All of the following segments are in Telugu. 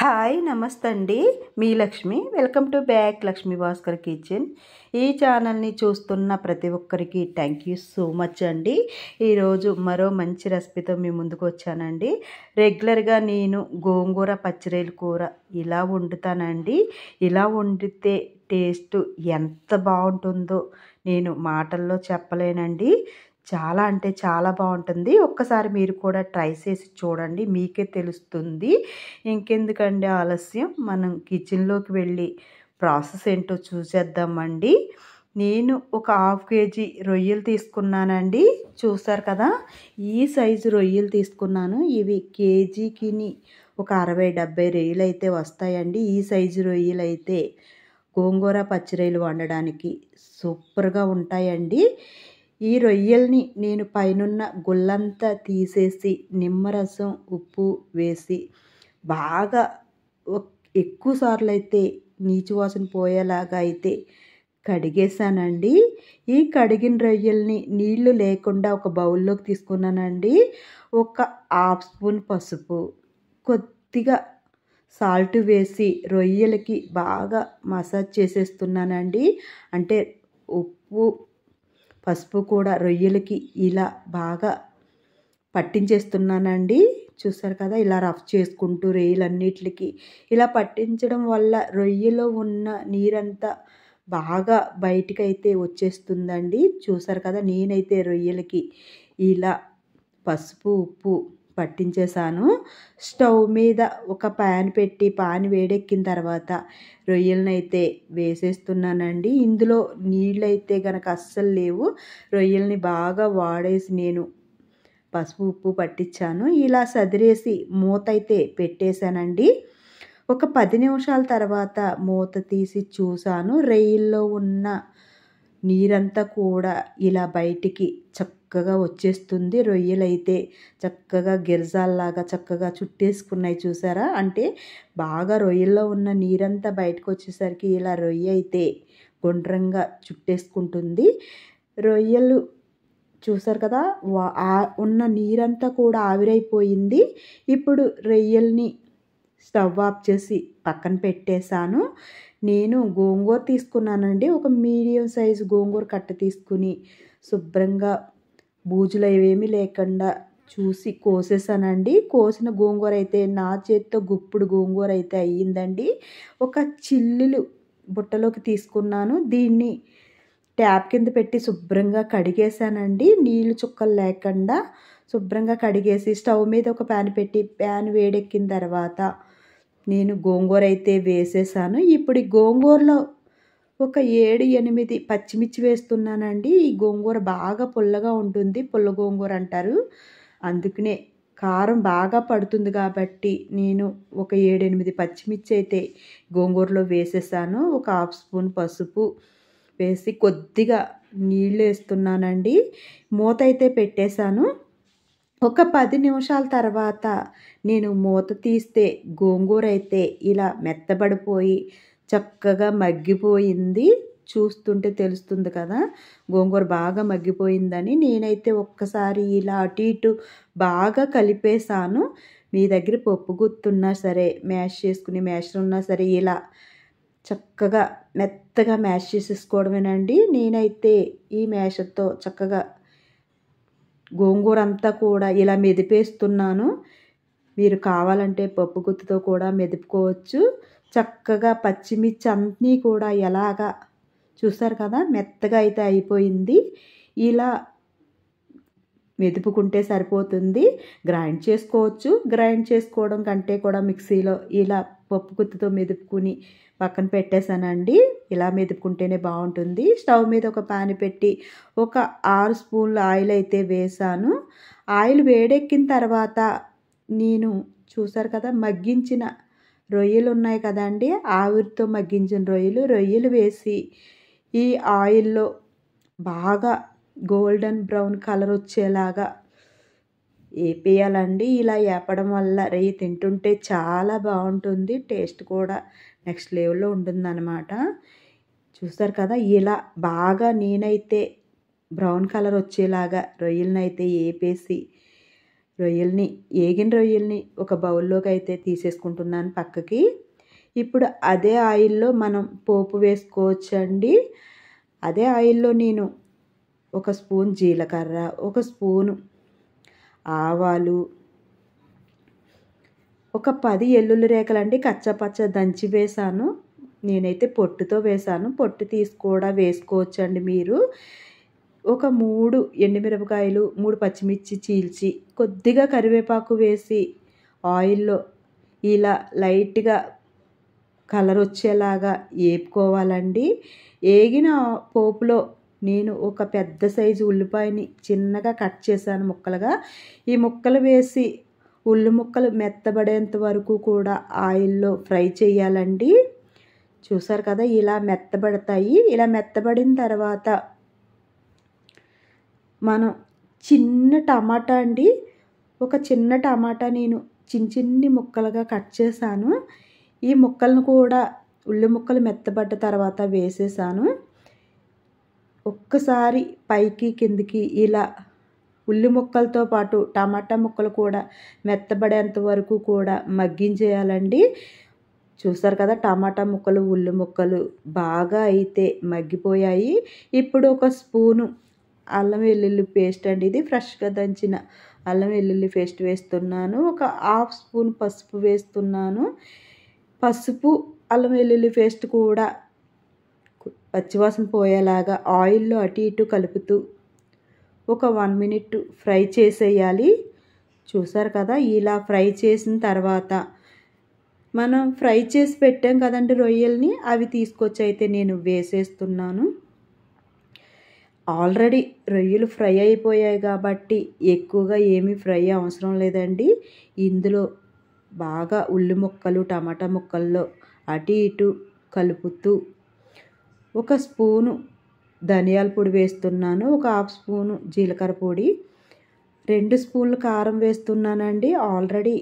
హాయ్ నమస్తే అండి. మీ Lakshmi. Welcome to back Lakshmi Bhaskar kitchen. ఈ ఛానల్ని చూస్తున్న ప్రతి ఒక్కరికి థ్యాంక్ యూ సో మచ్ అండి. ఈరోజు మరో మంచి రెసిపీతో మీ ముందుకు వచ్చానండి. రెగ్యులర్గా నేను గోంగూర పచ్చిరొయ్యల కూర ఇలా వండుతానండి. ఇలా వండితే టేస్ట్ ఎంత బాగుంటుందో నేను మాటల్లో చెప్పలేనండి. చాలా అంటే చాలా బాగుంటుంది. ఒక్కసారి మీరు కూడా ట్రై చేసి చూడండి, మీకే తెలుస్తుంది. ఇంకెందుకండి ఆలస్యం, మనం కిచెన్లోకి వెళ్ళి ప్రాసెస్ ఏంటో చూసేద్దామండి. నేను ఒక 1/2 కేజీ రొయ్యలు తీసుకున్నానండి. చూసారు కదా, ఈ సైజు రొయ్యలు తీసుకున్నాను. ఇవి కేజీకి ఒక 60-70 రొయ్యలు అయితే వస్తాయండి. ఈ సైజు రొయ్యలు అయితే గోంగూర పచ్చిరొయ్యలు వండడానికి సూపర్గా ఉంటాయండి. ఈ రొయ్యల్ని నేను పైనున్న గుళ్ళంతా తీసేసి నిమ్మరసం ఉప్పు వేసి బాగా ఎక్కువ సార్లు అయితే నీచు వాసన పోయేలాగా అయితే కడిగేసానండి. ఈ కడిగిన రొయ్యల్ని నీళ్లు లేకుండా ఒక బౌల్లోకి తీసుకున్నానండి. ఒక 1/2 స్పూన్ పసుపు, కొద్దిగా సాల్ట్ వేసి రొయ్యలకి బాగా మసాజ్ చేసేస్తున్నానండి. అంటే ఉప్పు పసుపు కూడా రొయ్యలకి ఇలా బాగా పట్టించేస్తున్నానండి. చూసారు కదా, ఇలా రఫ్ చేసుకుంటూ రొయ్యలన్నిటికి ఇలా పట్టించడం వల్ల రొయ్యలో ఉన్న నీరంతా బాగా బయటికైతే వచ్చేస్తుందండి. చూసారు కదా, నేనైతే రొయ్యలకి ఇలా పసుపు ఉప్పు పట్టించేసాను. స్టవ్ మీద ఒక ప్యాన్ పెట్టి పాన్ వేడెక్కిన తర్వాత రొయ్యలను అయితే వేసేస్తున్నానండి. ఇందులో నీళ్ళైతే గనక అస్సలు లేవు. రొయ్యల్ని బాగా వాడేసి నేను పసుపు ఉప్పు పట్టించాను. ఇలా సదిరేసి మూత అయితే పెట్టేశానండి. ఒక 10 నిమిషాల తర్వాత మూత తీసి చూసాను. రొయ్యల్లో ఉన్న నీరంతా కూడా ఇలా బయటికి చక్కగా వచ్చేస్తుంది. రొయ్యలైతే చక్కగా గిరజాల్లాగా చక్కగా చుట్టేసుకున్నాయి. చూసారా, అంటే బాగా రొయ్యల్లో ఉన్న నీరంతా బయటకు వచ్చేసరికి ఇలా రొయ్య అయితే గుండ్రంగా చుట్టేసుకుంటుంది. రొయ్యలు చూసారు కదా, ఉన్న నీరంతా కూడా ఆవిరైపోయింది. ఇప్పుడు రొయ్యల్ని స్టవ్ ఆఫ్ చేసి పక్కన పెట్టేశాను. నేను గోంగూర తీసుకున్నానండి. ఒక మీడియం సైజు గోంగూర కట్ట తీసుకుని శుభ్రంగా బూజులు ఏమీ లేకుండా చూసి కోసేసానండి. కోసిన గోంగూర అయితే నా చేతితో గుప్పుడు గోంగూర అయితే అయ్యిందండి. ఒక చిల్లులు బుట్టలోకి తీసుకున్నాను. దీన్ని ట్యాప్ కింద పెట్టి శుభ్రంగా కడిగేసానండి. నీళ్ళు చుక్కలు లేకుండా శుభ్రంగా కడిగేసి స్టవ్ మీద ఒక ప్యాన్ పెట్టి ప్యాన్ వేడెక్కిన తర్వాత నేను గోంగూర అయితే వేసేసాను. ఇప్పుడు ఈ గోంగూరలో ఒక 7-8 పచ్చిమిర్చి వేస్తున్నానండి. ఈ గోంగూర బాగా పుల్లగా ఉంటుంది, పుల్ల గోంగూర అంటారు. అందుకనే కారం బాగా పడుతుంది కాబట్టి నేను ఒక 7-8 పచ్చిమిర్చి అయితే గోంగూరలో వేసేసాను. ఒక 1/2 స్పూన్ పసుపు వేసి కొద్దిగా నీళ్ళు వేస్తున్నానండి. మూత అయితే పెట్టేశాను. ఒక 10 నిమిషాల తర్వాత నేను మూత తీస్తే గోంగూర అయితే ఇలా మెత్తబడిపోయి చక్కగా మగ్గిపోయింది. చూస్తుంటే తెలుస్తుంది కదా, గోంగూర బాగా మగ్గిపోయిందని. నేనైతే ఒక్కసారి ఇలా అటు ఇటు బాగా కలిపేసాను. మీ దగ్గర పప్పు గుత్తున్నా సరే, మ్యాష్ చేసుకుని మ్యాషర్ ఉన్నా సరే ఇలా చక్కగా మెత్తగా మ్యాష్ చేసేసుకోవడమేనండి. నేనైతే ఈ మ్యాషర్తో చక్కగా గోంగూర అంతా కూడా ఇలా మెదిపేస్తున్నాను. మీరు కావాలంటే పప్పు గుత్తితో కూడా మెదుపుకోవచ్చు. చక్కగా పచ్చిమిర్చి అన్నీ కూడా ఎలాగా చూసారు కదా, మెత్తగా అయితే అయిపోయింది. ఇలా మెదుపుకుంటే సరిపోతుంది. గ్రైండ్ చేసుకోవచ్చు. గ్రైండ్ చేసుకోవడం కంటే కూడా మిక్సీలో ఇలా పప్పు గుత్తితో మెదుపుకుని పక్కన పెట్టేశానండి. ఇలా మెదుపుకుంటేనే బాగుంటుంది. స్టవ్ మీద ఒక పాన్ పెట్టి ఒక 6 స్పూన్ల ఆయిల్ అయితే వేసాను. ఆయిల్ వేడెక్కిన తర్వాత నేను చూసారు కదా, మగ్గించిన రొయ్యలు ఉన్నాయి కదండి, ఆవిరితో మగ్గించిన రొయ్యలు వేసి ఈ ఆయిల్లో బాగా గోల్డెన్ బ్రౌన్ కలర్ వచ్చేలాగా వేపేయాలండి. ఇలా వేపడం వల్ల రొయ్య తింటుంటే చాలా బాగుంటుంది. టేస్ట్ కూడా నెక్స్ట్ లెవెల్లో ఉంటుందన్నమాట. చూసారు కదా, ఇలా బాగా నేనైతే బ్రౌన్ కలర్ వచ్చేలాగా రొయ్యలను అయితే వేపేసి ఏగిన రొయ్యల్ని ఒక బౌల్లోకి అయితే తీసేసుకుంటున్నాను పక్కకి. ఇప్పుడు అదే ఆయిల్లో మనం పోపు వేసుకోవచ్చండి. అదే ఆయిల్లో నేను ఒక స్పూన్ జీలకర్ర, ఒక స్పూను ఆవాలు, ఒక 10 ఎల్లుల్లి రేఖలండి కచ్చపచ్చ దంచి వేసాను. నేనైతే పొట్టుతో వేసాను. పొట్టు తీసి కూడా వేసుకోవచ్చండి మీరు. ఒక 3 ఎండుమిరపకాయలు, 3 పచ్చిమిర్చి చీల్చి, కొద్దిగా కరివేపాకు వేసి ఆయిల్లో ఇలా లైట్గా కలర్ వచ్చేలాగా వేపుకోవాలండి. ఏగిన పోపులో నేను ఒక పెద్ద సైజు ఉల్లిపాయని చిన్నగా కట్ చేశాను ముక్కలుగా. ఈ ముక్కలు వేసి ఉల్లి ముక్కలు మెత్తబడేంత వరకు కూడా ఆయిల్లో ఫ్రై చేయాలండి. చూసారు కదా, ఇలా మెత్తబడతాయి. ఇలా మెత్తబడిన తర్వాత మనం చిన్న టమాటా అండి, ఒక చిన్న టమాటా నేను చిన్ని ముక్కలుగా కట్ చేశాను. ఈ ముక్కలను కూడా ఉల్లి ముక్కలు మెత్తబడ్డ తర్వాత వేసేసాను. ఒక్కసారి పైకి కిందికి ఇలా ఉల్లి ముక్కలతో పాటు టమాటా ముక్కలు కూడా మెత్తబడేంత వరకు కూడా మగ్గించేయాలండి. చూసారు కదా, టమాటా ముక్కలు ఉల్లి ముక్కలు బాగా అయితే మగ్గిపోయాయి. ఇప్పుడు ఒక స్పూను అల్లం వెల్లుల్లి పేస్ట్ అండి, ఇది ఫ్రెష్గా దంచిన అల్లం వెల్లుల్లి పేస్ట్ వేస్తున్నాను. ఒక హాఫ్ స్పూన్ పసుపు వేస్తున్నాను. పసుపు అల్లం వెల్లుల్లి పేస్ట్ కూడా పచ్చివాసన పోయేలాగా ఆయిల్లో అటు ఇటు కలుపుతూ ఒక 1 మినిట్ ఫ్రై చేసేయాలి. చూసారు కదా, ఇలా ఫ్రై చేసిన తర్వాత మనం ఫ్రై చేసి పెట్టాం కదండి రొయ్యల్ని, అవి తీసుకొచ్చి అయితే నేను వేసేస్తున్నాను. ఆల్రెడీ రొయ్యలు ఫ్రై అయిపోయాయి కాబట్టి ఎక్కువగా ఏమీ ఫ్రై అవసరం లేదండి. ఇందులో బాగా ఉల్లి ముక్కలు టమాటా ముక్కల్లో అటు ఇటు కలుపుతూ ఒక స్పూను ధనియాల పొడి వేస్తున్నాను, ఒక హాఫ్ స్పూను జీలకర్ర పొడి, 2 స్పూన్లు కారం వేస్తున్నానండి. ఆల్రెడీ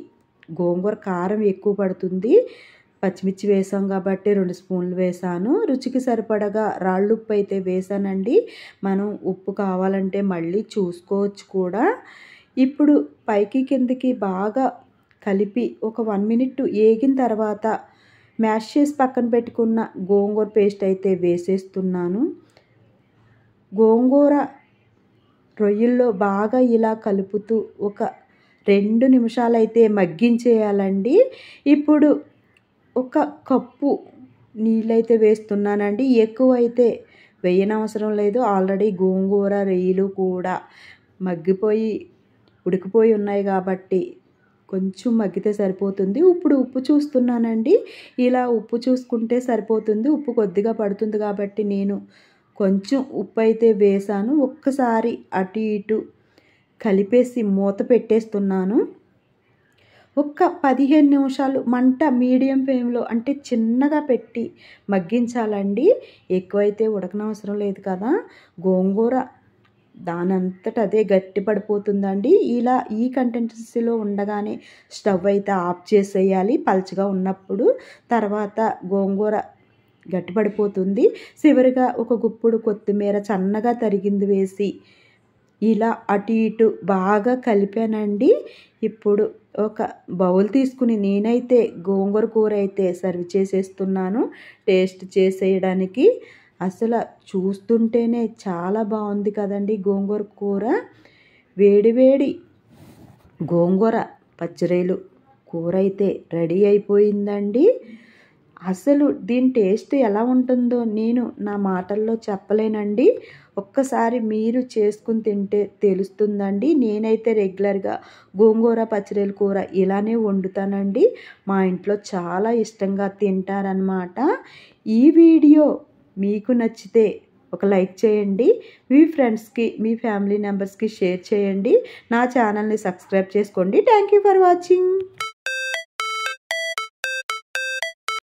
గోంగూర కారం ఎక్కువ పడుతుంది, పచ్చిమిర్చి వేసాం కాబట్టి 2 స్పూన్లు వేసాను. రుచికి సరిపడగా రాళ్ళుప్పు అయితే వేసానండి. మనం ఉప్పు కావాలంటే మళ్ళీ చూసుకోవచ్చు కూడా. ఇప్పుడు పైకి కిందకి బాగా కలిపి ఒక 1 మినిట్ ఏగిన తర్వాత మ్యాష్ చేసి పక్కన పెట్టుకున్న గోంగూర పేస్ట్ అయితే వేసేస్తున్నాను. గోంగూర రొయ్యల్లో బాగా ఇలా కలుపుతూ ఒక 2 నిమిషాలైతే మగ్గించేయాలండి. ఇప్పుడు ఒక కప్పు నీళ్ళైతే వేస్తున్నానండి. ఎక్కువ అయితే వేయనవసరం లేదు. ఆల్రెడీ గోంగూర రొయ్యలు కూడా ఉడికిపోయి ఉన్నాయి కాబట్టి కొంచెం మగ్గితే సరిపోతుంది. ఇప్పుడు ఉప్పు చూస్తున్నానండి. ఇలా ఉప్పు చూసుకుంటే సరిపోతుంది. ఉప్పు కొద్దిగా పడుతుంది కాబట్టి నేను కొంచెం ఉప్పు అయితే వేసాను. ఒక్కసారి అటు ఇటు కలిపేసి మూత పెట్టేస్తున్నాను. ఒక్క 15 నిమిషాలు మంట మీడియం ఫ్లేమ్లో అంటే చిన్నగా పెట్టి మగ్గించాలండి. ఎక్కువైతే ఉడకనవసరం లేదు కదా, గోంగూర దానంతట అదే గట్టి పడిపోతుందండి. ఇలా ఈ కంటెన్సీలో ఉండగానే స్టవ్ అయితే ఆఫ్ చేసేయాలి పల్చగా ఉన్నప్పుడు. తర్వాత గోంగూర గట్టిపడిపోతుంది. చివరిగా ఒక గుప్పుడు కొత్తిమీర సన్నగా తరిగింది వేసి ఇలా అటు ఇటు బాగా కలిపానండి. ఇప్పుడు ఒక బౌల్ తీసుకుని నేనైతే గోంగూర కూర అయితే సర్వ్ చేసేస్తున్నాను టేస్ట్ చేసేయడానికి. అసలు చూస్తుంటేనే చాలా బాగుంది కదండి గోంగూర కూర. వేడి గోంగూర పచ్చిరొయ్యలు కూర అయితే రెడీ అయిపోయిందండి. అసలు దీని టేస్ట్ ఎలా ఉంటుందో నేను నా మాటల్లో చెప్పలేనండి. ఒక్కసారి మీరు చేసుకుని తింటే తెలుస్తుందండి. నేనైతే రెగ్యులర్గా గోంగూర పచ్చిరొయ్యల కూర ఇలానే వండుతానండి. మా ఇంట్లో చాలా ఇష్టంగా తింటారనమాట. ఈ వీడియో మీకు నచ్చితే ఒక లైక్ చేయండి. మీ ఫ్రెండ్స్కి మీ ఫ్యామిలీ మెంబర్స్కి షేర్ చేయండి. నా ఛానల్ని సబ్స్క్రైబ్ చేసుకోండి. Thank you for watching.